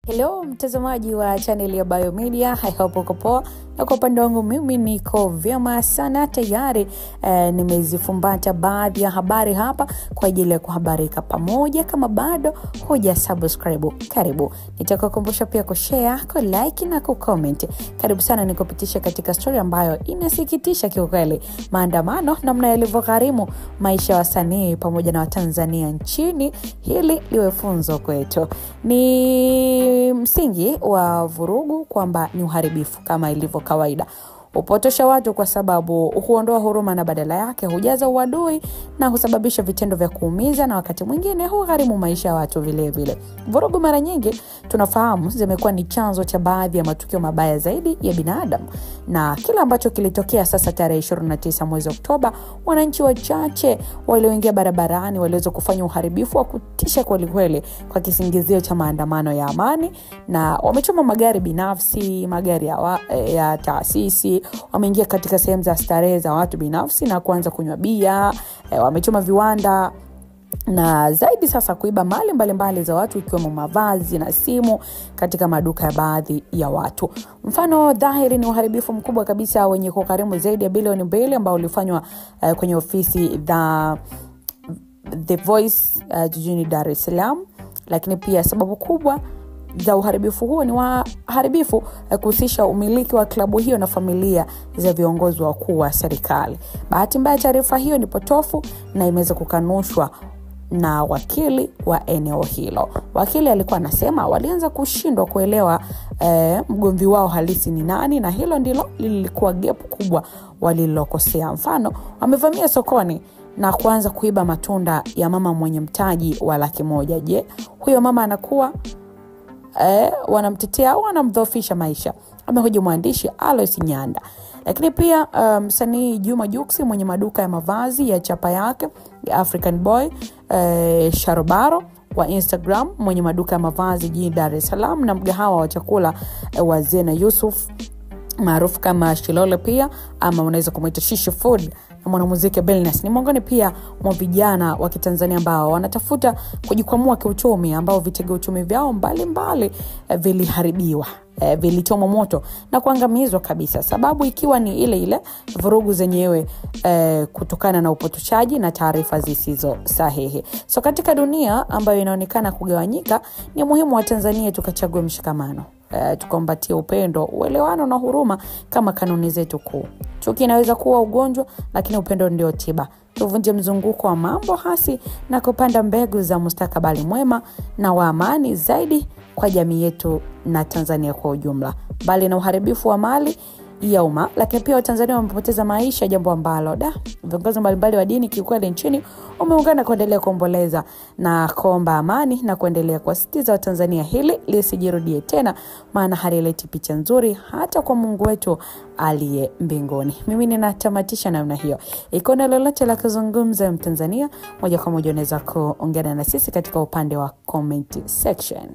Hello mtazamaji wa channel ya Biomedia, I hope uko poa. Na kwa upande wangu mimi niko vyema sana, tayari nimezifumbata baadhi ya habari hapa kwa ajili ya kuhabarika pamoja. Kama bado huja subscribe, karibu. Nitakukumbusha pia kushare, ku like na ku comment. Karibu sana nikupitisha katika story ambayo inasikitisha kiukweli. Maandamano namna yalivyogharimu maisha ya wasanii pamoja na Watanzania nchini, hili liwe funzo kwetu. Ni msingi wa vurugu kwamba ni uharibifu kama ilivyo kawaida. Upotosha watu kwa sababu huondoa huruma na badala yake hujaza uadui na husababisha vitendo vya kuumiza, na wakati mwingine hugharimu maisha ya watu vile vile. Vurugu mara nyingi tunafahamu zimekuwa ni chanzo cha baadhi ya matukio mabaya zaidi ya binadamu. Na kila ambacho kilitokea sasa tarehe 29 mwezi Oktoba, wananchi wachache walioingia barabarani waliweza kufanya uharibifu wa kutisha kweli kweli kwa kisingizio cha maandamano ya amani, na wamechoma magari binafsi, magari ya taasisi, wameingia katika sehemu za starehe za watu binafsi na kuanza kunywa bia, wamechoma viwanda na zaidi sasa kuiba mali mbalimbali za watu ikiwemo mavazi na simu katika maduka ya baadhi ya watu. Mfano dhahiri ni uharibifu mkubwa kabisa wenye kugharimu zaidi ya bilioni 2 ambao ulifanywa kwenye ofisi The Voice jijini Dar es Salaam. Lakini pia sababu kubwa za uharibifu huo ni waharibifu kuhusisha umiliki wa klabu hiyo na familia za viongozi wakuu wa serikali. Bahati mbaya taarifa hiyo ni potofu na imeweza kukanushwa na wakili wa eneo hilo. Wakili alikuwa anasema walianza kushindwa kuelewa mgomvi wao halisi ni nani, na hilo ndilo lilikuwa gap kubwa walilokosea. Mfano, wamevamia sokoni na kuanza kuiba matunda ya mama mwenye mtaji wa $100,000. Je, huyo mama anakuwa wanamtetea au wanamdhoofisha maisha? Amehoji mwandishi Alois Nyanda. Lakini pia msanii Juma Jux mwenye maduka ya mavazi ya chapa yake African Boy, Sharobaro wa Instagram mwenye maduka ya mavazi jijini Dar es Salaam, na mgahawa wa chakula wa Zena Yusuf maarufu kama Shilole pia ama unaweza kumuita Shisha Food, na mwanamuziki Billnass ni miongoni pia mwa vijana wa Kitanzania ambao wanatafuta kujikwamua kiuchumi, ambao vitega uchumi vyao mbalimbali viliharibiwa, vilichomwa moto na kuangamizwa kabisa, sababu ikiwa ni ile ile vurugu zenyewe kutokana na upotoshaji na taarifa zisizo sahihi. So katika dunia ambayo inaonekana kugawanyika, ni muhimu wa Tanzania tukachague mshikamano, tukombatie upendo, uelewano na huruma kama kanuni zetu kuu. Chuki inaweza kuwa ugonjwa, lakini upendo ndio tiba. Tuvunje mzunguko wa mambo hasi na kupanda mbegu za mustakabali mwema na wa amani zaidi kwa jamii yetu na Tanzania kwa ujumla. Bali na uharibifu wa mali ya umma, lakini pia Watanzania wamepoteza maisha, jambo ambalo viongozi mbalimbali wa dini kiukweli nchini wameungana kuendelea kuomboleza na kuomba amani na kuendelea kuwasitiza Watanzania hili lisijirudie tena, maana halileti picha nzuri hata kwa Mungu wetu aliye mbinguni. Mimi ninatamatisha namna hiyo. Iko na lolote la kuzungumza Mtanzania, moja kwa moja unaweza kuongea na sisi katika upande wa comment section.